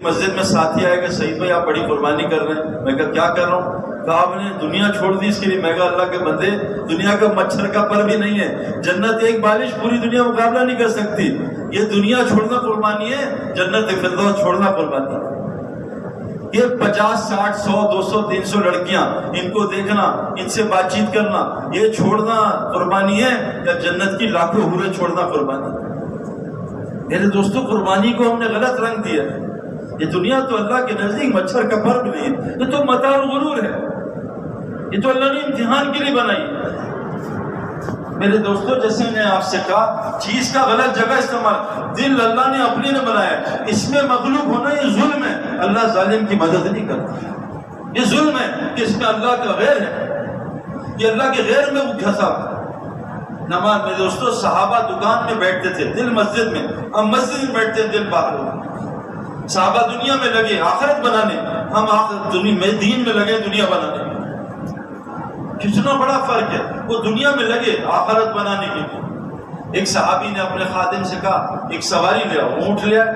مسجد میں ساتھی آئے کہ سعید بھائی آپ بڑی قربانی کر رہے ہیں. میں کہا کیا کر رہا ہوں؟ کہا آپ نے دنیا چھوڑ دی اس کے لیے. میں کہا اللہ کے بندے دنیا کا مچھر کا پر بھی نہیں ہے. جنت ایک بالش پوری دنیا مقابلہ نہیں کر سکتی. یہ دنیا چھوڑنا قربانی ہے، جنت فردوس چھوڑنا قربانی ہے. یہ 50 60 100 200 300 لڑکیاں، ان کو دیکھنا، ان سے بات چیت کرنا، یہ چھوڑنا قربانی ہے یا جنت کی لاکھوں حوریں چھوڑنا قربانی ہے؟ میرے دوستوں، قربانی کو ہم نے غلط رنگ دیا ہے. یہ دنیا تو اللہ کے نزدیک مچھر کا پر بھی نہیں ہے. یہ تو متاع الغرور ہے. یہ تو اللہ نے امتحان کے لیے بنائی. میرے دوستوں، جیسے میں نے آپ سے کہا، چیز کا غلط جگہ استعمال. دل اللہ نے اپنے نے بنایا، اس میں مغلوب ہونا یہ ظلم ہے. اللہ ظالم کی مدد نہیں کرتا. یہ ظلم ہے کہ اس میں اللہ کا غیر ہے، یہ اللہ کے غیر میں وہ گھسا. نماز میں دوستوں، صحابہ دکان میں بیٹھتے تھے، دل مسجد میں. ہم مسجد میں بیٹھتے ہیں، دل باہر ہو. صحابہ دنیا میں لگے آخرت بنانے، ہم دنیا میں دین میں لگے دنیا بنانے. کتنا بڑا فرق ہے. وہ دنیا میں لگے آخرت بنانے کے لیے. ایک صحابی نے اپنے خادم سے کہا ایک سواری لے آؤ. اونٹ لے آئے.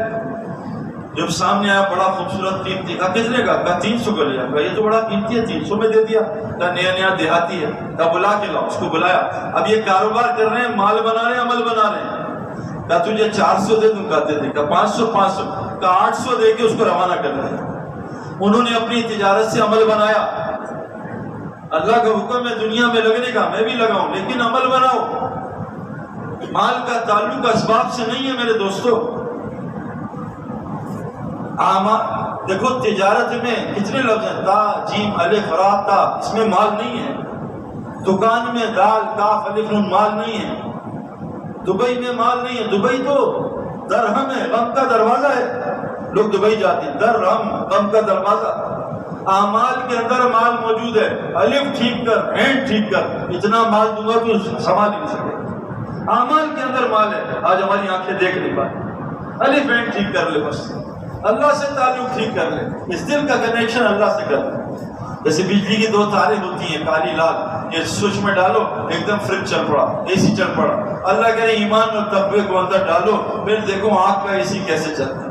جب سامنے آیا بڑا خوبصورت قیمتی. کہا کتنے کا؟ کہا 300 کا لے آیا. کہا یہ تو بڑا قیمتی ہے، 300 میں دے دیا. کہا نیا نیا دیہاتی ہے. کہا بلا کے لاؤ. اس کو بلایا. اب یہ کاروبار کر رہے ہیں، مال بنا رہے ہیں، عمل بنا رہے ہیں. کہا تجھے 400 دے دوں. کہتے تھے. کہا 500 500. کہا 800 دے کے اس کو روانہ کر رہے ہیں. انہوں نے اپنی تجارت سے عمل بنایا. اللہ کا حکم ہے دنیا میں لگنے کا، میں بھی لگاؤں، لیکن عمل بناؤ. مال کا تعلق اسباب سے نہیں ہے میرے دوستو. دیکھو تجارت میں کتنے لفظ ہیں، تا جیم الف را تا، اس میں مال نہیں ہے. دکان میں دال کاف الف نون مال نہیں ہے. دبئی میں مال نہیں ہے. دبئی تو درہم ہے، غم کا دروازہ ہے. لوگ دبئی جاتے ہیں، درہم غم کا دروازہ. اعمال کے اندر مال موجود ہے. الف ٹھیک کر، ہینڈ ٹھیک کر، اتنا مال دوں گا تو سنبھال نہیں سکے. اعمال کے اندر مال ہے. آج ہماری آنکھیں دیکھ نہیں پاتی. الف ہینڈ ٹھیک کر لے، بس اللہ سے تعلق ٹھیک کر لے. اس دل کا کنیکشن اللہ سے کر لے. جیسے بجلی کی 2 تاریں ہوتی ہیں کالی لال، یہ سوئچ میں ڈالو ایک دم فریج چل پڑا، اے سی چل پڑا. اللہ کہہ رہے ایمان اور تقوی کو اندر ڈالو، پھر دیکھو آنکھ کا اے سی کیسے چلتا ہے،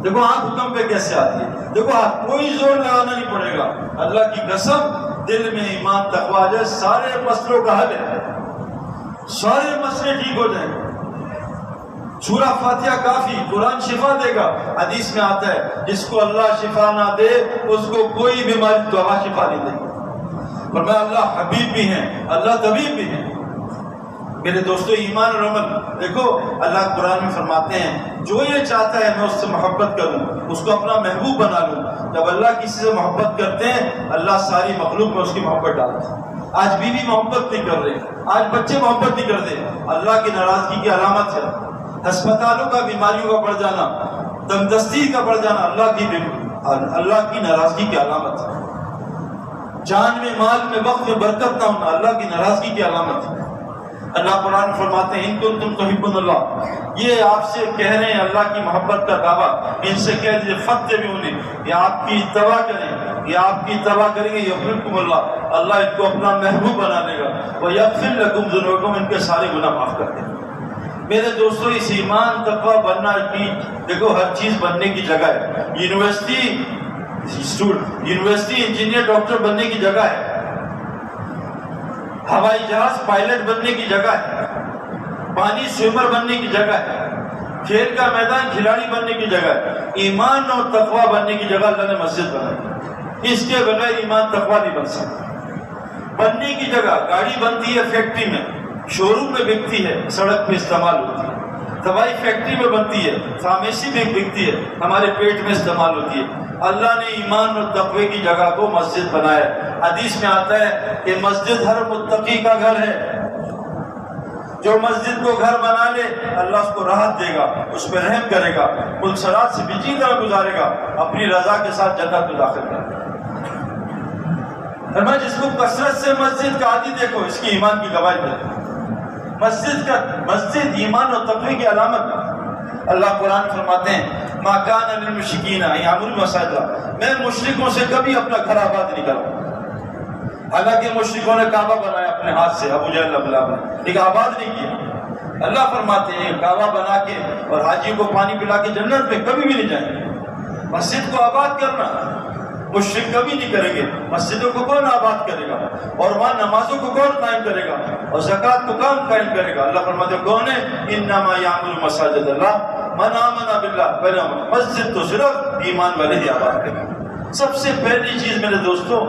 دیکھو آنکھ حکم پہ کیسے آتی ہے، دیکھو کوئی زور لگانا نہیں پڑے گا. اللہ کی قسم، دل میں ایمان تقوی آ جائے، سارے مسئلوں کا حل ہے. سارے مسئلے ٹھیک ہو جائیں. سورہ فاتحہ کافی، قرآن شفا دے گا. حدیث میں آتا ہے جس کو اللہ شفا نہ دے اس کو کوئی بیماری دوا شفا نہیں دے گا. فرمایا اللہ حبیب بھی ہیں، اللہ طبیب بھی ہیں. میرے دوستو، ایمان اور عمل دیکھو، اللہ قرآن میں فرماتے ہیں جو یہ چاہتا ہے میں اس سے محبت کروں، اس کو اپنا محبوب بنا لوں. جب اللہ کسی سے محبت کرتے ہیں اللہ ساری مخلوق میں اس کی محبت ڈالتا ہے. آج بیوی محبت نہیں کر رہے، آج بچے محبت نہیں کرتے، اللہ کی ناراضگی کی علامت ہے. ہسپتالوں کا بیماریوں کا بڑھ جانا، تندرستی کا بڑھ جانا اللہ کی ناراضگی کی علامت ہے. جان میں، مال میں، وقت میں برکت نہ ہونا اللہ کی ناراضگی کی علامت ہے. اللہ قرآن فرماتے ہیں ان کنتم تحبون اللہ، یہ آپ سے کہہ رہے ہیں اللہ کی محبت کا دعویٰ. ان سے کہہ دیجیے فاتبعونی، یہ آپ کی اتباع کریں، یہ آپ کی اتباع کریں گے. یغفرکم اللہ، اللہ ان کو اپنا محبوب بنا لے گا. ویغفر لکم ذنوبکم، ان کے سارے گناہ معاف کر دیں. میرے دوستو، اس ایمان تقویٰ بننا کی دیکھو ہر چیز بننے کی جگہ ہے. یونیورسٹی انجینئر ڈاکٹر بننے کی جگہ ہے. ہوائی جہاز پائلٹ بننے کی جگہ ہے. پانی سوئمر بننے کی جگہ ہے. کھیل کا میدان کھلاڑی بننے کی جگہ ہے. ایمان اور تقویٰ بننے کی جگہ اللہ نے مسجد بنائی. اس کے بغیر ایمان تقویٰ نہیں بن سکتا. بننے کی جگہ گاڑی بنتی ہے فیکٹری میں، شو روم میں بکتی ہے، سڑک پہ استعمال ہوتی ہے. دوائی فیکٹری میں بنتی ہے، فارمیسی میں بکتی ہے، ہمارے پیٹ میں استعمال ہوتی ہے. اللہ نے ایمان اور تقوی کی جگہ کو مسجد بنایا. حدیث میں آتا ہے کہ مسجد ہر متقی کا گھر ہے. جو مسجد کو گھر بنا لے اللہ اس کو راحت دے گا، اس پہ رحم کرے گا، ملصرات سے بجی طرح گزارے گا، اپنی رضا کے ساتھ جنت میں داخل کرے گا. جس کو کثرت سے مسجد کا عادی دیکھو اس کی ایمان کی گواہی دے. مسجد ایمان اور تقوی کی علامت. اللہ قرآن فرماتے ہیں ما کان للمشرکین یعمرون مساجد اللہ، میں مشرکوں سے کبھی اپنا گھر آباد نہیں کروں. حالانکہ مشرکوں نے کعبہ بنایا اپنے ہاتھ سے، ابو جہل ابو لہب نے، لیکن آباد نہیں کیا. اللہ فرماتے ہیں کعبہ بنا کے اور حاجی کو پانی پلا کے جنت میں کبھی بھی نہیں جائیں گے. مسجد کو آباد کرنا مشرک کبھی نہیں کریں گے. مسجدوں کو کون آباد کرے گا؟ اور وہاں نمازوں کو کون قائم کرے گا؟ اور زکوٰۃ کو کون قائم کرے گا؟ اللہ فرماتے ہیں کون ہے؟ انما یعمر مساجد اللہ من آمن باللہ. مسجد تو صرف ایمان والے ہی آباد کریں. سب سے پہلی چیز میرے دوستو،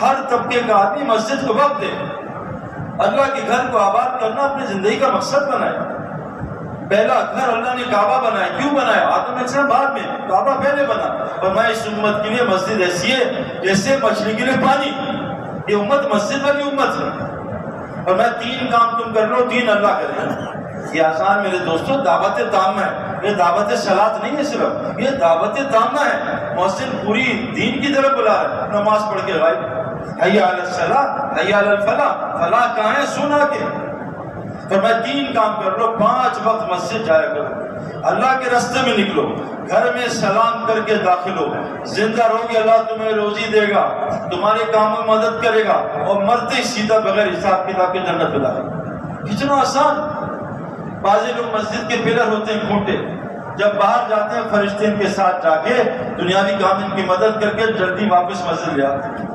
ہر طبقے کا آدمی مسجد کو وقت دے. اللہ کے گھر کو آباد کرنا اپنی زندگی کا مقصد بنائے. پہلا گھر اللہ نے کعبہ بنایا. کیوں بنایا؟ آدم علیہ السلام بعد میں، کعبہ پہلے بنا. فرمایا اس امت کے لیے مسجد ایسی ہے جیسے مچھلی کے لیے پانی. یہ امت مسجد والی امت ہے. اور میں 3 کام تم کر لو 3 اللہ کرے گا. یہ آسان میرے دوستوں دعوت تامہ ہے. یہ دعوت صلاۃ نہیں ہے، صرف یہ دعوت تامہ ہے. محسن پوری دین کی طرف بلا رہا ہے. نماز پڑھ کے غائب، حی علی الصلاۃ حی علی الفلاح. فلاح کہاں ہے؟ سنا کے. فرمایا 3 کام کر لو. 5 وقت مسجد جایا کرو. اللہ کے راستے میں نکلو. گھر میں سلام کر کے داخل ہو. زندہ رہو گے اللہ تمہیں روزی دے گا، تمہارے کاموں میں مدد کرے گا، اور مرتے سیدھا بغیر حساب کتاب کے جنت میں داخل. کتنا آسان. بعض لوگ مسجد کے پلر ہوتے ہیں کھوٹے، جب باہر جاتے ہیں فرشتے ان کے ساتھ جا کے دنیاوی کام ان کی مدد کر کے جلدی واپس مسجد لے آتے ہیں.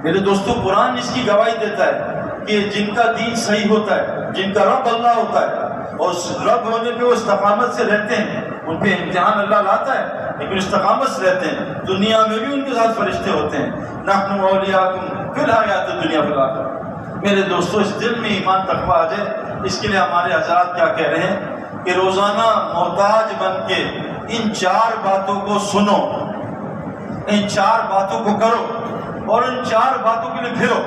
میرے دوستو قرآن اس کی گواہی دیتا ہے کہ جن کا دین صحیح ہوتا ہے، جن کا رب اللہ ہوتا ہے، اور رب ہونے پہ وہ استقامت سے رہتے ہیں، ان پہ امتحان اللہ لاتا ہے لیکن استقامت سے رہتے ہیں، دنیا میں بھی ان کے ساتھ فرشتے ہوتے ہیں. نحن اولیاءکم فی الحیات الدنیا والآخرہ. میرے دوستو اس دل میں ایمان تقویٰ آ جائے. اس کے لیے ہمارے حضرات کیا کہہ رہے ہیں کہ روزانہ محتاج بن کے ان 4 باتوں کو سنو، ان 4 باتوں کو کرو، اور ان 4 باتوں کے لیے پھرو.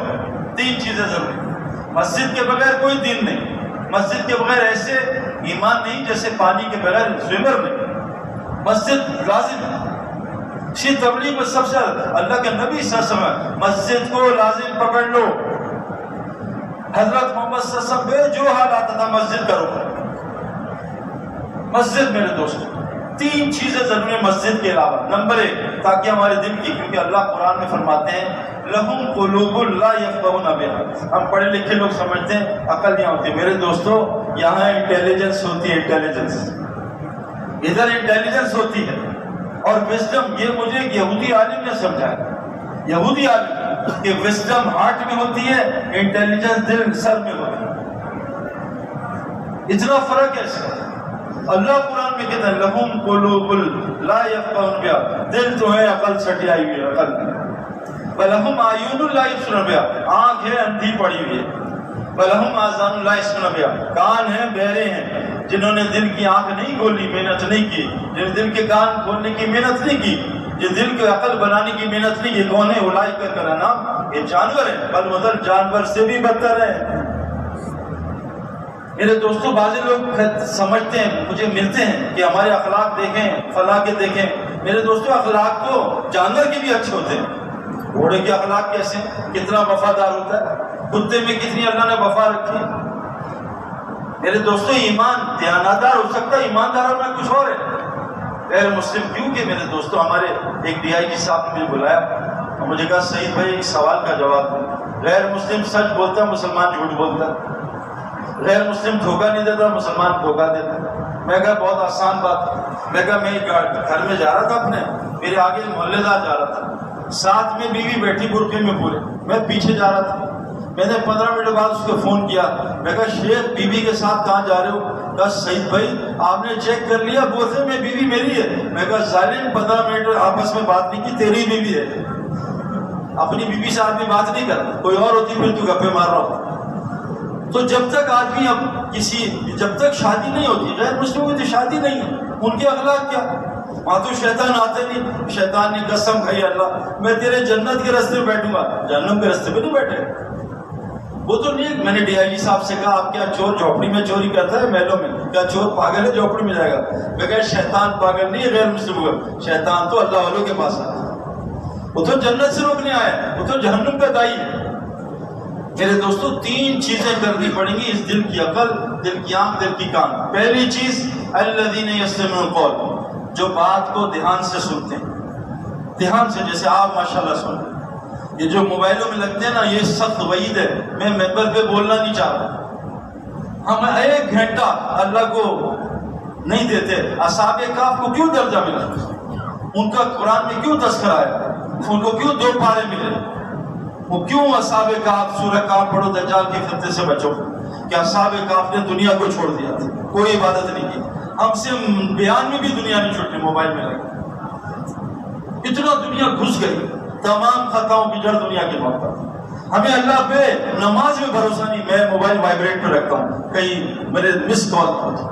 3 چیزیں ضروری. مسجد کے بغیر کوئی دین نہیں. مسجد کے بغیر ایسے ایمان نہیں جیسے پانی کے بغیر سوئمر نہیں. مسجد لازم ہے. اسی تبلیغ میں سب سے اللہ کے نبی صلی اللہ علیہ وسلم مسجد کو لازم پکڑ لو. حضرت محمد صلی اللہ علیہ وسلم بے جو حال آتا تھا مسجد کرو. مسجد میرے دوستوں 3 چیزیں ضروری ہیں مسجد کے علاوہ. نمبر 1 تاکہ ہمارے دل کی، کیونکہ اللہ قرآن میں فرماتے ہیں لہم قلوب لا یفقہون بہا. ہم پڑھے لکھے لوگ سمجھتے ہیں عقل نہیں ہوتی. میرے دوستو یہاں انٹیلیجنس ہوتی ہے. انٹیلیجنس ادھر انٹیلیجنس ہوتی ہے اور وزڈم. یہ مجھے ایک یہودی عالم نے سمجھایا، یہودی عالم، کہ وزڈم ہارٹ میں ہوتی ہے، انٹیلیجنس دل سر میں ہوتی ہے. اتنا فرق ہے اس کا. اللہ قرآن میں کہتا ہے لہم قلوب لا یفقہون بہا. دل تو ہے عقل سٹیائی ہوئی ہے، عقل نہیں. وَلَهُمْ أَعْيُنٌ لَا يُبْصِرُونَ بِهَا. آنکھ ہے اندھی پڑی ہوئی ہے. وَلَهُمْ آذَانٌ لَا يَسْمَعُونَ بِهَا. کان ہیں بہرے ہیں جنہوں نے دل کی آنکھ نہیں کھولی، محنت نہیں کی، جنہوں نے دل کے کان کھولنے کی محنت نہیں کی، جو دل کو عقل بنانے کی محنت نہیں کی. کون ہے؟ اولئک کالانعام. یہ جانور ہیں، بل مدر جانور سے بھی بدتر ہے. میرے دوستوں بعض لوگ سمجھتے ہیں، مجھے ملتے ہیں کہ ہمارے اخلاق دیکھیں، فلاں کے دیکھیں. میرے دوستوں اخلاق تو جانور کے بھی اچھے ہوتے ہیں. گھوڑے کے اخلاق کیسے؟ کتنا وفادار ہوتا ہے. کتے میں کتنی اللہ نے وفا رکھی ہے. میرے دوستوں ایمان دیانتدار ہو سکتا ہے، ایماندار ہونا کچھ اور ہے. غیر مسلم کیوں کہ میرے دوستوں ہمارے ایک ڈی آئی جی صاحب نے مجھے بلایا اور مجھے کہا سعید بھائی ایک سوال کا جواب دیں. غیر مسلم سچ بولتا ہے، مسلمان جھوٹ بولتا ہے. غیر مسلم دھوکہ نہیں دیتا، مسلمان دھوکہ دیتا ہے. میں کہا بہت آسان بات. میں کہا میں گھر میں جا رہا تھا اپنے، میرے آگے محلے دار جا رہا تھا، ساتھ میں بیوی بیٹھی برقعے میں پورے، میں پیچھے جا رہا تھا. میں نے 15 منٹ بعد اس کو فون کیا. میں کہا شیخ بیوی کے ساتھ کہاں جا رہے ہو؟ کہا سعید بھائی آپ نے چیک کر لیا؟ بولتے میں بیوی میری ہے. میں کہا ظالم 15 منٹ آپس میں بات نہیں کی، تیری بیوی ہے. اپنی بیوی سے آدمی بات نہیں کرتا، کوئی اور ہوتی پھر تو گپے مار رہا ہوتا. تو جب تک آدمی جب تک شادی نہیں ہوتی، غیر مسلموں کی تو شادی نہیں ہے، ان کے اخلاق کیا؟ وہاں تو شیطان آتے نہیں. شیطان نے قسم کھائی اللہ میں تیرے جنت کے راستے میں بیٹھوں گا، جہنم کے راستے پہ نہیں بیٹھے. وہ تو نہیں. میں نے ڈی آئی جی صاحب سے کہا آپ کیا چور جھوپڑی میں چوری کرتا ہے محلوں میں؟ کیا چور پاگل ہے جھوپڑی میں جائے گا؟ میں کہا شیطان پاگل نہیں ہے غیر مسلم کا، شیطان تو اللہ والوں کے پاس آتا ہے. وہ تو جنت سے روکنے آیا، وہ تو جہنم کا دائی ہے. میرے دوستو 3 چیزیں کرنی پڑیں گی اس دل کی عقل، دل کی آنکھ، دل کی کان. پہلی چیز الذین یستمعون القول، جو بات کو دھیان سے سنتے ہیں. دھیان سے، جیسے آپ ماشاءاللہ سن رہے ہیں. یہ جو موبائلوں میں لگتے ہیں نا، یہ سخت وعید ہے. میں ممبر پہ بولنا نہیں چاہتا. ہم 1 گھنٹہ اللہ کو نہیں دیتے. اصحاب کہف کو کیوں درجہ ملا؟ ان کا قرآن میں کیوں تذکرہ ہے؟ ان کو کیوں 2 پارے ملے؟ وہ کیوں اصحاب کہف، سورہ کہف پڑھو دجال کے فتنے سے بچو؟ کہ اصحاب کہف نے دنیا کو چھوڑ دیا تھا، کوئی عبادت نہیں کی. ہم سے بیان میں بھی دنیا نہیں چھوٹی، موبائل میں لگی. اتنا دنیا گھس گئی، تمام خطاؤں کی جڑ دنیا کی محبت. ہمیں اللہ پہ نماز میں بھروسہ نہیں. میں موبائل وائبریٹ پہ رکھتا ہوں، کہیں میرے مس کال پہنچ.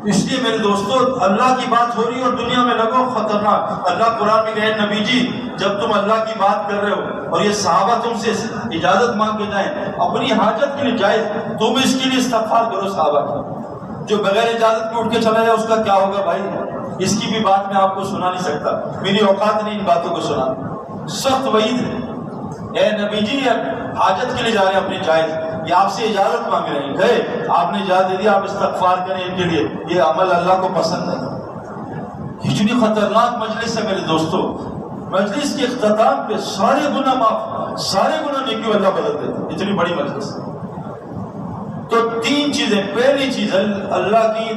اس لیے میرے دوستو اللہ کی بات ہو رہی ہے اور دنیا میں لگو، خطرناک. اللہ قرآن میں کہے نبی جی جب تم اللہ کی بات کر رہے ہو اور یہ صحابہ تم سے اجازت مانگ کے جائیں اپنی حاجت کے لیے جائز، تم اس کے لیے استغفار کرو صحابہ کی. جو بغیر اجازت کے اٹھ کے چلا جائے اس کا کیا ہوگا بھائی؟ اس کی بھی بات میں آپ کو سنا نہیں سکتا، میری اوقات نہیں ان باتوں کو سنا. سخت وعید ہے. اے نبی جی حاجت کے لیے جا رہے ہیں اپنی جائز، یہ آپ سے اجازت مانگ رہے ہیں، گئے آپ نے اجازت دے دی، آپ استغفار کریں ان کے لیے. یہ عمل اللہ کو پسند ہے. اتنی خطرناک مجلس ہے میرے دوستو. مجلس کے اختتام پہ سارے گناہ معاف، سارے گناہ نیکی اللہ بدل دیتے. اتنی بڑی مجلس. تو 3 چیزیں. پہلی چیز اللہ کی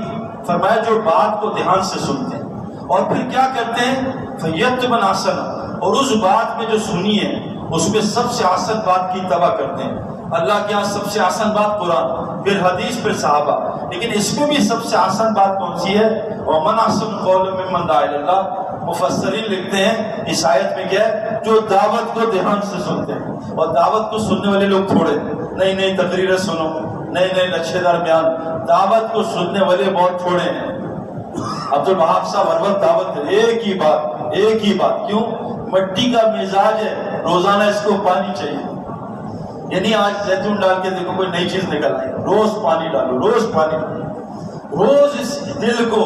فرمایا جو بات کو دھیان سے سنتے ہیں اور پھر کیا کرتے ہیں فیتبع احسن، اور اس بات میں جو سنی ہے اس میں سب سے احسن بات کی اتباع کرتے ہیں. اللہ کے یہاں سب سے آسان بات قرآن، پھر حدیث، پھر صحابہ. لیکن اس میں بھی سب سے آسان بات کون سی ہے؟ وَمَنْ أَحْسَنُ قَوْلًا مِمَّنْ دَعَا إِلَى اللَّهِ. مفسرین لکھتے ہیں اس آیت میں کیا ہے؟ جو دعوت کو دھیان سے سنتے ہیں. اور دعوت کو سننے والے لوگ تھوڑے، نئی نئی تقریریں سنو، نئے نئے لچھے دار بیان. دعوت کو سننے والے بہت تھوڑے ہیں. عبدالوہاب صاحب ہر وقت دعوت ہے، ایک ہی بات، ایک ہی بات. کیوں؟ مٹی کا مزاج ہے، روزانہ اس کو پانی چاہیے. یعنی آج زیتون ڈال کے دیکھو کوئی نئی چیز نکل آئی، روز پانی ڈالو، روز پانی ڈالو. روز اس دل کو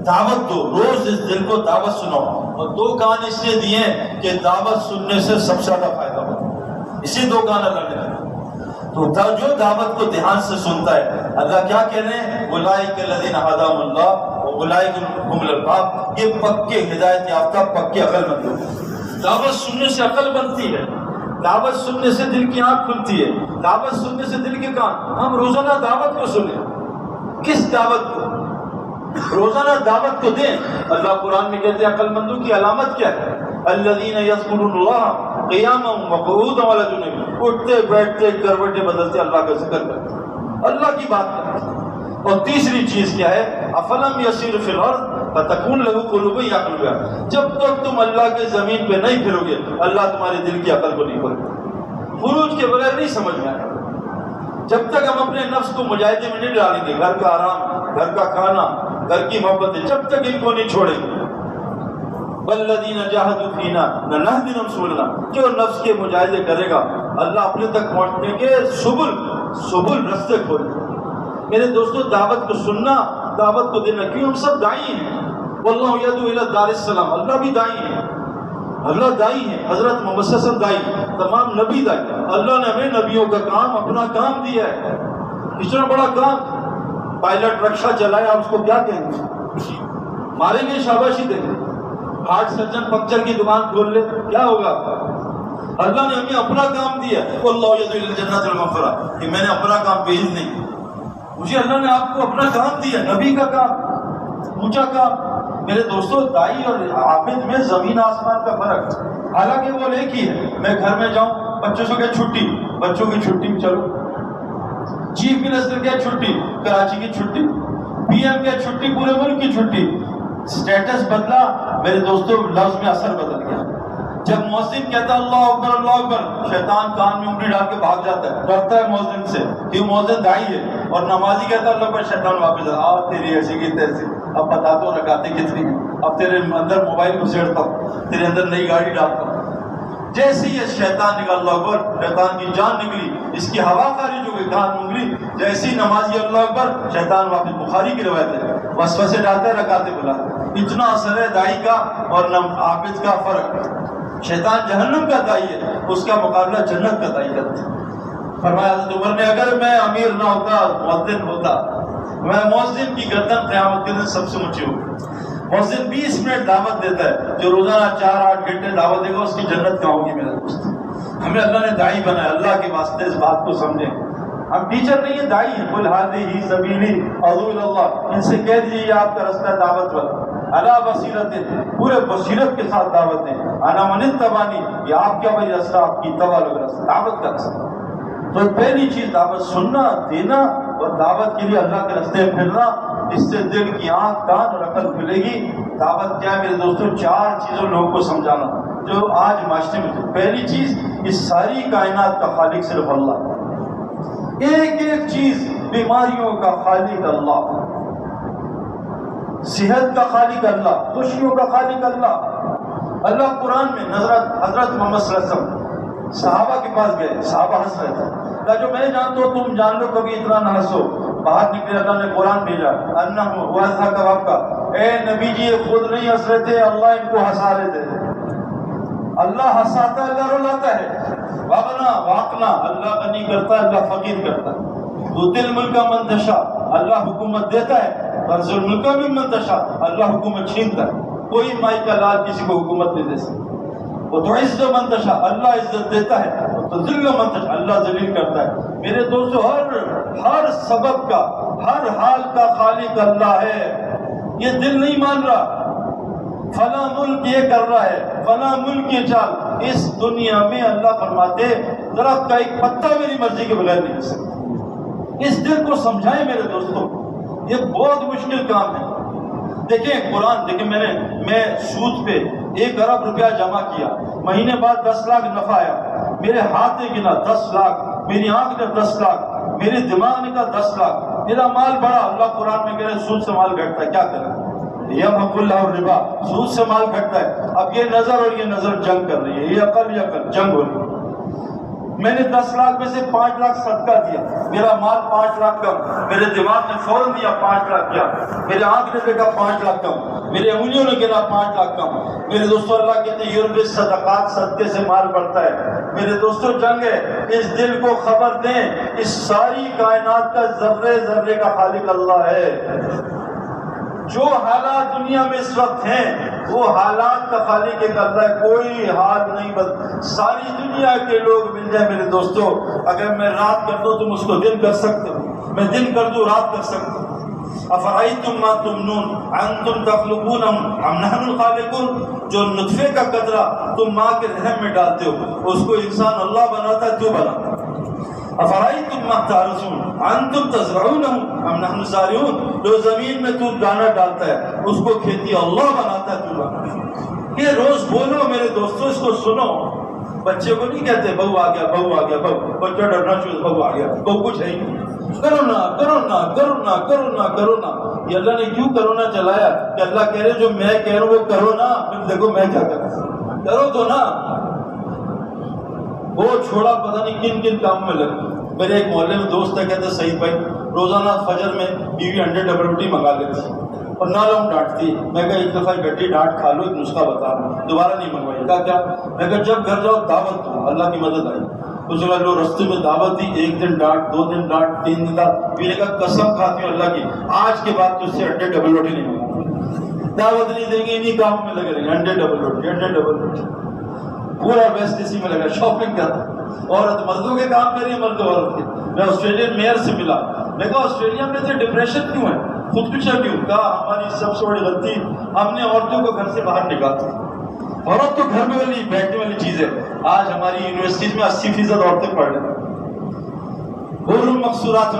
دعوت دو، روز اس دل کو دعوت سناؤ. اور 2 کان اس لیے دیے کہ دعوت سننے سے سب سے زیادہ فائدہ ہوتا ہے. اسی 2 کان اللہ نے دیے. تو جو دعوت کو دھیان سے سنتا ہے، اللہ کیا کہہ رہے ہیں؟ اولئک الذین ھداھم اللہ واولئک ھم الالباب. یہ پکے ہدایت یافتہ، پکے عقل مند لوگ. دعوت سننے سے عقل بنتی ہے، دعوت سننے سے دل کی آنکھ کھلتی ہے، دعوت سننے سے دل کے کان. ہم روزانہ دعوت کو سنیں. کس دعوت کو؟ روزانہ دعوت کو دیں. اللہ قرآن میں کہتے ہیں عقل مندوں کی علامت کیا ہے؟ الذین یذکرون اللہ قیاما وقعودا وعلی جنوبہم. اٹھتے بیٹھتے کروٹیں بدلتے اللہ کا ذکر کرتے، اللہ کی بات کرتے. اور تیسری چیز کیا ہے؟ افلم یسیر فی الارض فتکون لہ قلوب یعقلون بہا. جب تک تم اللہ کے زمین پہ نہیں پھرو گے اللہ تمہارے دل کی عقل کو نہیں کھولے گا. خروج کے بغیر نہیں سمجھ میں آئے گا. جب تک ہم اپنے نفس کو مجاہدے میں نہیں ڈالیں گے، گھر کا آرام، گھر کا کھانا، گھر کی محبتیں، جب تک ان کو نہیں چھوڑیں گے. والذین جاہدوا فینا لنہدینہم سبلنا. جو نفس کے مجاہدے کرے گا اللہ اپنے تک پہنچنے کے سبل رستے کھولے. میرے دوستو دعوت کو سننا، دعوت کو دینا. کیوں؟ ہم سب دائی ہیں. واللہ یدعو الی دار السلام. اللہ بھی دائی ہے، اللہ دائی ہے. حضرت محمد صلی اللہ علیہ وسلم دائی، تمام نبی دائی. اللہ نے ہمیں نبیوں کا کام، اپنا کام دیا ہے. اتنا بڑا کام. پائلٹ رکشا چلائے، آپ اس کو کیا کہیں گے؟ ماریں گے، شاباشی دیں گے. ہارٹ سرجن پنکچر کی دکان کھول لے، کیا ہوگا؟ اللہ نے ہمیں اپنا کام دیا. واللہ یدعو الی الجنۃ والمغفرہ. کہ میں نے اپنا کام بھیج نہیں، مجھے اللہ نے آپ کو اپنا کام دیا، نبی کا کام، اونچا کام. میرے دوستو دائی اور عابد میں زمین آسمان کا فرق. حالانکہ وہ ایک ہی ہے. میں گھر میں جاؤں، بچوں سے کہ چھٹی، بچوں کی چھٹی، چلو. چیف منسٹر کیا چھٹی، کراچی کی چھٹی. پی ایم کیا چھٹی، پورے ملک کی چھٹی. سٹیٹس بدلا میرے دوستو، لفظ میں اثر بدل گیا. جب مؤذن کہتا ہے اللہ اکبر اللہ اکبر، شیطان کان میں انگلی ڈال کے بھاگ جاتا ہے، ڈرتا ہے مؤذن سے کہ مؤذن دائی ہے. اور نمازی کہتا ہے اللہ اکبر، شیطان واپس آ تیری ایسی کی تیسی، اب بتا تو رکعتیں کتنی ہیں، اب تیرے اندر موبائل گھسیڑتا ہوں، تیرے اندر نئی گاڑی ڈالتا ہوں. جیسے یہ شیطان نکلا اللہ اکبر، شیطان کی جان نکلی، اس کی ہوا خارج ہو گئی، کان انگلی. جیسی نمازی اللہ اکبر، شیطان واپس. بخاری کی روایت ہے، وسوسے ڈالتا ہے، رکعتیں بلاتا ہے. اتنا اثر ہے دائی کا اور عابد کا فرق. شیطان جہنم کا دائی ہے، اس کا مقابلہ جنت کا دائی کرتا ہے. فرمایا حضرت عمر نے اگر میں امیر نہ ہوتا، مؤذن ہوتا، میں مؤذن کی گردن قیامت کے دن سب سے اونچی ہوگی. مؤذن 20 منٹ دعوت دیتا ہے، جو روزانہ 4-8 گھنٹے دعوت دے گا اس کی جنت کہاں ہوگی میرے دوست. ہمیں اللہ نے دائی بنایا، اللہ کے واسطے اس بات کو سمجھیں. ہم ٹیچر نہیں ہیں، دائی ہیں. قل ھذہ سبیلی ادعو الی اللہ. ان سے کہہ دیجیے یہ آپ کا راستہ دعوت والا. علی بصیرت، پورے بصیرت کے ساتھ دعوت دیں، انا من اتبعنی، یہ آپ کیا بھائی راستہ، آپ کی اتباع لوگ راستہ، دعوت کا راستہ۔ تو پہلی چیز دعوت سننا، دینا، اور دعوت کے لیے اللہ کے راستے میں پھرنا، اس سے دل کی آنکھ، کان اور عقل کھلے گی۔ دعوت کیا ہے میرے دوستوں؟ 4 چیزوں لوگوں کو سمجھانا جو آج معاشرے میں۔ پہلی چیز، اس ساری کائنات کا خالق صرف اللہ ہے، ایک ایک چیز، بیماریوں کا خالق اللہ، صحت کا خالق اللہ، خوشیوں کا خالق اللہ۔ اللہ قرآن میں حضرت محمد صلی اللہ علیہ وسلم صحابہ کے پاس گئے، صحابہ ہنس رہے تھے، کہا جو میں جانتا ہوں تم جان لو، کبھی اتنا نہ ہنسو۔ باہر نکلے، اللہ نے قرآن بھیجا، انہم وازہ کباب کا، اے نبی جی یہ خود نہیں ہنس رہے تھے، اللہ ان کو ہنسا رہے تھے۔ اللہ ہنساتا ہے، اللہ رلاتا ہے۔ وغنا واقنا، اللہ غنی کرتا ہے، اللہ فقیر کرتا ہے۔ تو دل ملک من تشاء، اللہ حکومت دیتا ہے، تنزل ملک من تشاء، اللہ حکومت چھینتا ہے۔ کوئی مائی کا لال کسی کو حکومت نہیں دے سکتا۔ وہ تو عز من تشاء، اللہ عزت دیتا ہے، تو ذل من تشاء، اللہ ذلیل کرتا ہے۔ میرے دوستو، ہر سبب کا، ہر حال کا خالق اللہ ہے۔ یہ دل نہیں مان رہا، فلاں ملک یہ کر رہا ہے، فلاں ملک یہ چال، اس دنیا میں اللہ فرماتے درخت کا ایک پتا میری مرضی کے بغیر نہیں ہو سکتا۔ اس دل کو سمجھائیں میرے دوستو، یہ بہت مشکل کام ہے۔ دیکھیں قرآن، دیکھیں میں سود پہ 1 ارب روپیہ جمع کیا، مہینے بعد 10 لاکھ نفع آیا، میرے ہاتھ نے گنا 10 لاکھ، میری آنکھ نے 10 لاکھ، میرے دماغ نے کہا 10 لاکھ، میرا مال بڑا۔ اللہ قرآن میں کہہ رہے سود سے مال گھٹتا ہے، کیا کریں؟ یمحق اللہ الربا، سود سے مال گھٹتا ہے۔ اب یہ نظر اور یہ نظر جنگ کر رہی ہے، یہ عقل جنگ ہو رہی ہے۔ میں نے 10 لاکھ میں سے 5 لاکھ صدقہ دیا، میرا مال 5 لاکھ کم، میرے دماغ نے فوراً دیا 5 لاکھ کیا، میرے آنکھ نے دیکھا 5 لاکھ کم، میرے انگلیوں نے گنا 5 لاکھ کم۔ میرے دوستو، اللہ کہتے ہیں یورپ صدقات، صدقے سے مال بڑھتا ہے۔ میرے دوستو، جنگ ہے۔ اس دل کو خبر دیں، اس ساری کائنات کا ذرے ذرے کا خالق اللہ ہے۔ جو حالات دنیا میں اس وقت ہیں وہ حالات کا خالق ایک اللہ ہے، کوئی حال نہیں بدل۔ ساری دنیا کے لوگ مل جائیں میرے دوستو، اگر میں رات کر دوں تم اس کو دن کر سکتے ہو، میں دن کر دوں رات کر سکتے ہو۔ افرأیتم ما تمنون انتم تخلقونہ ام نحن الخالقون، جو نطفے کا قطرہ تم ماں کے رحم میں ڈالتے ہو اس کو انسان اللہ بناتا ہے، تو بناتا ہے۔ افرأیتم ما تحرثون انتم تزرعونہ ام نحن الزارعون، جو زمین میں تو دانا ڈالتا ہے اس کو کھیتی اللہ بناتا ہے، تو بناتا ہے۔ یہ روز بولو میرے دوستو، اس کو سنو۔ بچے کو نہیں کہتے بہو آ گیا، بہو آ گیا، بہو، بچہ ڈرنا چاہیے، بہو آ گیا، بہو کچھ ہے ہی نہیں، کرو نا کرو نا کرو نا کرو نا کرو نا۔ یہ اللہ نے کیوں کرونا چلایا کہ اللہ کہہ رہے جو میں کہہ رہا ہوں وہ کرو نا، پھر دیکھو میں کیا کروں، کرو تو نا۔ وہ چھوڑا پتہ نہیں کن کن کام میں لگ۔ میرے ایک محلے میں دوست ہے، کہتے سعید بھائی روزانہ فجر میں بیوی انڈے ڈبل روٹی منگا لیتی اور نہ لوگ ڈانٹتی۔ میں کہا ایک دفعہ گٹی ڈانٹ کھا لو، ایک نسخہ بتا رہا ہوں، دوبارہ نہیں منگوائی۔ کہا کیا؟ میں کہا جب گھر جاؤ دعوت دو، اللہ کی مدد آئی۔ اس کے بعد لوگ رستے میں دعوت دی، 1 دن ڈانٹ، 2 دن ڈانٹ، 3 دن ڈانٹ۔ میں نے کہا قسم کھاتی ہوں اللہ کی، آج کے بعد تجھ سے انڈے ڈبل روٹی نہیں منگاؤں، دعوت نہیں دیں گے، انہیں کاموں میں لگے رہیں گے، انڈے ڈبل روٹی، انڈے ڈبل روٹی۔ پورا ویسٹ اسی میں لگا، شاپنگ کر رہا، عورت مردوں کے کام کر رہی ہے، مرد عورت کے۔ میں آسٹریلین میئر سے ملا، میں کہا آسٹریلیا میں تو ڈپریشن کیوں ہے، خودکشی کیوں؟ کہا ہماری سب سے بڑی غلطی ہم نے عورتوں کو گھر سے باہر نکالا۔ عورت تو گھر میں والی بیٹھنے والی چیز ہے۔ آج ہماری یونیورسٹیز میں 80% عورتیں پڑھ رہی ہیں، حور مقصورات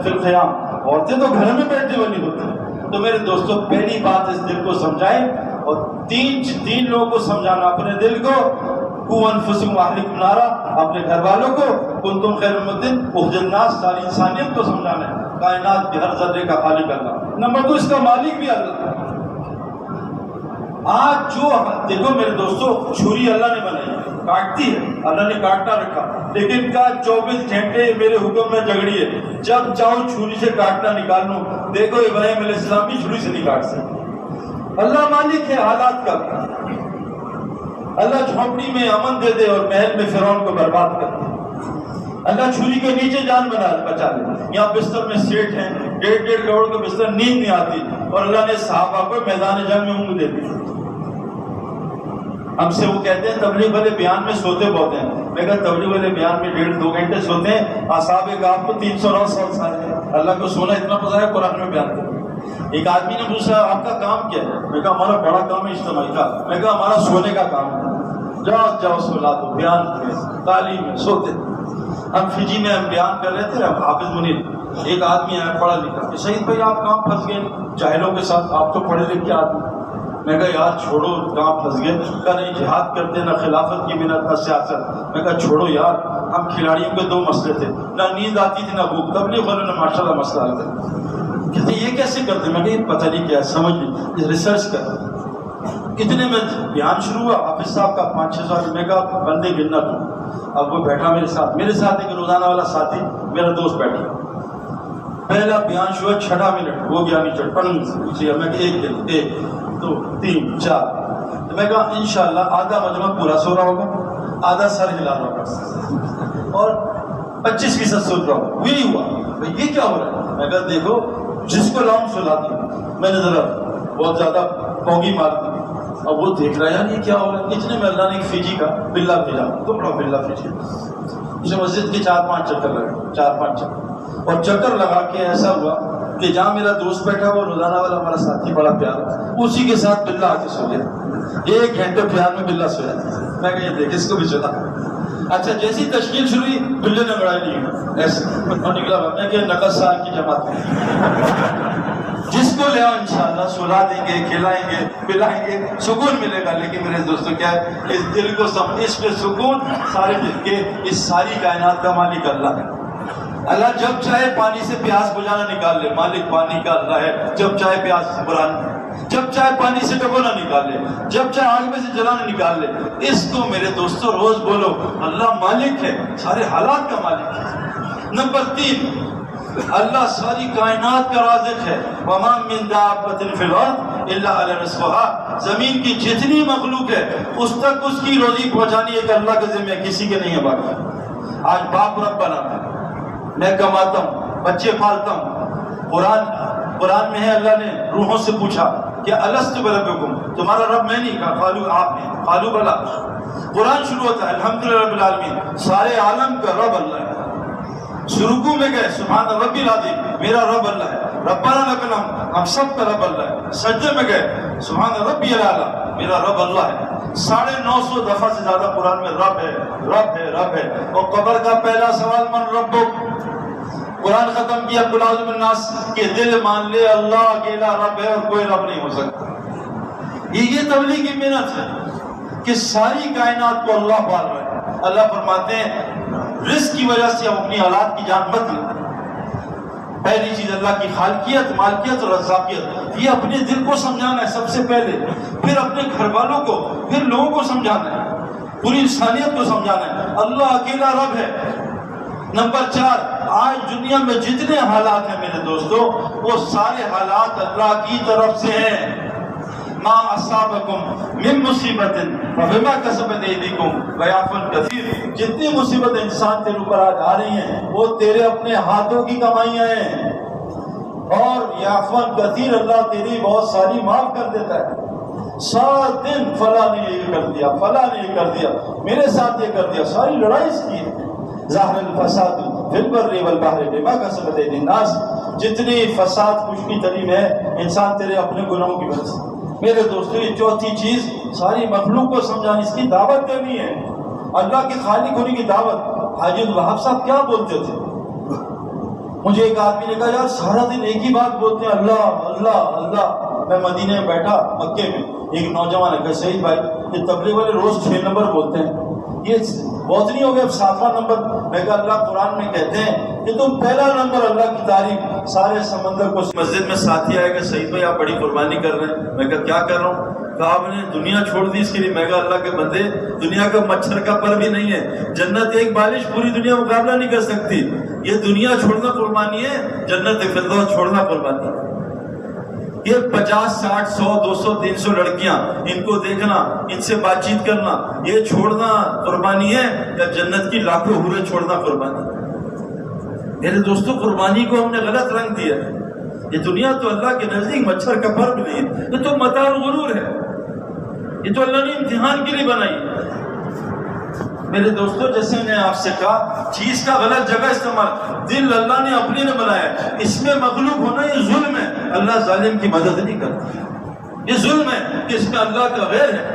فی الخیام، عورتیں تو گھر میں بیٹھنے والی ہوتی ہیں۔ تو میرے دوستوں، پہلی بات اس دل کو سمجھائیں، اور تین لوگوں کو سمجھانا، اپنے دل کو، قوا انفسکم واہلکم نارا، اپنے گھر والوں کو، کنتم خیر امۃ اخرجت للناس، ساری انسانیت کو سمجھانا ہے کائنات کے ہر ذرے کا خالق اللہ۔ نمبر 2، اس کا مالک بھی اللہ۔ آج جو دیکھو میرے دوستو، چھری اللہ نے بنائی، کاٹتی ہے، اللہ نے کاٹنا رکھا، لیکن کہا 24 گھنٹے میرے حکم میں جھگڑی ہے، جب چاہوں چھری سے کاٹنا نکال لوں۔ دیکھو ابراہیم علیہ السلام بھی چھری سے نہیں کاٹ سکتے۔ اللہ مالک ہے حالات کا۔ اللہ جھونپڑی میں امن دے دے اور محل میں فرعون کو برباد کر دے۔ اللہ چھری کے نیچے جان بچا دے۔ یہاں بستر میں سیٹ ہیں، 1.5 کروڑ کے بستر، نیند نہیں آتی، اور اللہ نے صحابہ کو میدان جنگ میں اونگ دے دی۔ ہم سے وہ کہتے ہیں تبلیغ والے بیان میں سوتے بہت ہیں۔ میں کہا تبلیغ والے بیان میں 1.5-2 گھنٹے سوتے ہیں، اصحاب کہف کو 300 سال ہے۔ اللہ کو سونا اتنا پسند ہے، قرآن میں بیان کرتے۔ ایک آدمی نے پوچھا آپ کا کام کیا ہے؟ میں کہا ہمارا بڑا کام ہے اجتماعی کا. میں کہا ہمارا سونے کا کام ہے. جاؤ سلا دو، بیان میں، تعلیم میں، سوتے. ہم فجی میں ہم بیان کر رہے تھے. حافظ منیر ایک آدمی ہے پڑھا لکھا کہ شہید بھائی آپ کہاں پھنس گئے جاہلوں کے ساتھ، آپ تو پڑھے لکھے آدمی. میں کہا یار چھوڑو کہاں پھنس گئے. کہا نہیں جہاد کرتے نہ خلافت کی محنت نہ سیاست. میں کہا چھوڑو یار، ہم کھلاڑیوں کے 2 مسئلے تھے، نہ نیند آتی تھی نہ بھوک. تبلیغ والوں نے ماشاء اللہ مسئلہ حل کر. کہتے یہ کیسے کرتے؟ میں کہا یہ پتہ نہیں کیا سمجھ نہیں، ریسرچ کر. اتنے میں بیان شروع ہوا. حافظ صاحب کا 5-6 سال. میں کہا بندے گننا تو. اب وہ بیٹھا میرے ساتھ ایک روزانہ والا ساتھی میرا دوست بیٹھا. پہلا بیان شروع 6 منٹ ہو گیا نیچے پنگ سے. میں کہ 1 دن 1 2 3 4. تو میں کہا انشاءاللہ آدھا مجمع پورا سو رہا ہوگا، آدھا سر ہلا رہا ہوگا اور 25% سن رہا ہوگا. وہی ہوا. بھائی یہ کیا ہو رہا ہے؟ میں کہا دیکھو جس کو لاؤں سلا دوں. میں نے ذرا بہت زیادہ پونگی مار دی. اب وہ دیکھ رہا ہے یار یہ کیا ہو رہا ہے. اتنے میں اللہ نے ایک فیجی کا بلا بھیجا. ٹکڑا بلا فیجی. اسے مسجد کے 4-5 چکر لگے، 4-5 چکر. اور چکر لگا کے ایسا ہوا کہ جہاں میرا دوست بیٹھا وہ روزانہ والا ہمارا ساتھی بڑا پیارا، اسی کے ساتھ بلا آ کے سو گیا. 1 گھنٹے پیار میں بلا سویا. میں کہ یہ دیکھ اس کو بھی سنا. اچھا جیسی تشکیل شروع ہوئی بلے نے بڑھائی نہیں ایسے اور نکلا. میں کہ نقص سال کی جماعت ہے. جس کو لے آؤ انشاءاللہ سلا دیں گے، کھلائیں گے، پلائیں گے، سکون ملے گا. لیکن میرے دوستوں کیا ہے، اس دل کو اس پہ سکون سارے دل کے، اس ساری کائنات کا مالک اللہ ہے. اللہ جب چاہے پانی سے پیاس بجھانا نکال لے. مالک پانی کا اللہ ہے. جب چاہے پیاس قرآن، جب چاہے پانی سے ڈبونا نکال لے، جب چاہے آگ میں سے جلانا نکال لے. اس کو میرے دوستوں روز بولو اللہ مالک ہے، سارے حالات کا مالک ہے. نمبر 3 اللہ ساری کائنات کا رازق ہے. وما من دابۃ فی الارض الا علی رزقها. زمین کی جتنی مخلوق ہے اس تک اس کی روزی پہنچانی ایک اللہ کے ذمہ ہے، کسی کے نہیں ہے. باقی آج باپ رب بنا، میں کماتا ہوں، بچے پالتا ہوں. قرآن میں ہے اللہ نے روحوں سے پوچھا کہ الست بربکم، تمہارا رب میں نہیں کہا، قالوا آپ نے، قالوا بلا. قرآن شروع ہوتا ہے الحمدللہ رب العالمین، سارے عالم کا رب اللہ ہے. رکوع میں گئے سبحان ربی العظیم، میرا رب اللہ ہے. ربنا لک الحمد، ہم سب کا رب اللہ ہے. سجدے میں گئے سبحان ربی الاعلی، میرا رب اللہ ہے. 950 دفعہ سے زیادہ قرآن میں رب ہے رب ہے رب ہے. اور قبر کا پہلا سوال من ربک. قرآن ختم کیا قل اعوذ بالناس کہ دل مان لے اللہ اکیلا رب ہے اور کوئی رب نہیں ہو سکتا. یہ تبلیغ کی محنت ہے کہ ساری کائنات کو اللہ پال رہا ہے. اللہ فرماتے ہیں رزق کی وجہ سے ہم اپنی اولاد کی جان مت لیں. پہلی چیز اللہ کی خالقیت، مالکیت اور رزاقیت. یہ اپنے دل کو سمجھانا ہے سب سے پہلے، پھر اپنے گھر والوں کو، پھر لوگوں کو سمجھانا ہے، پوری انسانیت کو سمجھانا ہے اللہ اکیلا رب ہے. نمبر 4 آج دنیا میں جتنے حالات ہیں میرے دوستو وہ سارے حالات اللہ کی طرف سے ہیں. ما اصابکم من مصیبت فبما کسبت ایدیکم ویعفو عن کثیر. جتنی مصیبتیں انسان تیرے اوپر آج آ رہی ہیں وہ تیرے اپنے ہاتھوں کی کمائیاں ہیں. اور یعفو عن کثیر، اللہ تیری بہت ساری معاف کر دیتا ہے. 7 دن فلاں نے یہ کر دیا، فلاں نے یہ کر دیا، میرے ساتھ یہ کر دیا، ساری لڑائی اس کی ہے. ظاہر الفساد فی البر والبحر بما کسبت ایدی الناس. جتنی فساد خشکی تری میں ہے انسان تیرے اپنے گناہوں کی وجہ سے. میرے دوستو یہ چوتھی چیز ساری مخلوق کو سمجھانی، اس کی دعوت دینی ہے، اللہ کے خالق ہونے کی دعوت. حاجی الوہاب صاحب کیا بولتے تھے؟ مجھے ایک آدمی نے کہا یار سارا دن ایک ہی بات بولتے ہیں اللہ اللہ اللہ. میں مدینے میں بیٹھا مکے میں، ایک نوجوان ہے کہ سعید بھائی یہ تبلیغ والے روز 6 نمبر بولتے ہیں، یہ بہت نہیں ہو گیا اب 7واں نمبر. میں کہا اللہ قرآن میں کہتے ہیں کہ تم پہلا نمبر اللہ کی تعریف سارے سمندر کو. مسجد میں ساتھی آئے کہ سعید بھائی آپ بڑی قربانی کر رہے ہیں. میں کہا کیا کر رہا ہوں؟ کہا آپ نے دنیا چھوڑ دی اس کے لیے. میں کہا اللہ کے بندے دنیا کا مچھر کا پر بھی نہیں ہے، جنت ایک بالش پوری دنیا مقابلہ نہیں کر سکتی. یہ دنیا چھوڑنا قربانی ہے، جنت فردوس چھوڑنا قربانی ہے. یہ 50 60 100 200 300 لڑکیاں ان کو دیکھنا، ان سے بات چیت کرنا، یہ چھوڑنا قربانی ہے یا جنت کی لاکھوں حوریں چھوڑنا قربانی ہے؟ میرے دوستوں قربانی کو ہم نے غلط رنگ دیا ہے. یہ دنیا تو اللہ کے نزدیک مچھر کا پر بھی نہیں ہے، یہ تو متاع الغرور ہے، یہ تو اللہ نے امتحان کے لیے بنائی. میرے دوستوں جیسے میں نے آپ سے کہا چیز کا غلط جگہ استعمال، دل اللہ نے اپنے نے بنایا، اس میں مغلوب ہونا یہ ظلم ہے. اللہ ظالم کی مدد نہیں کرتا۔ یہ ظلم ہے کہ اس میں اللہ کا غیر ہے۔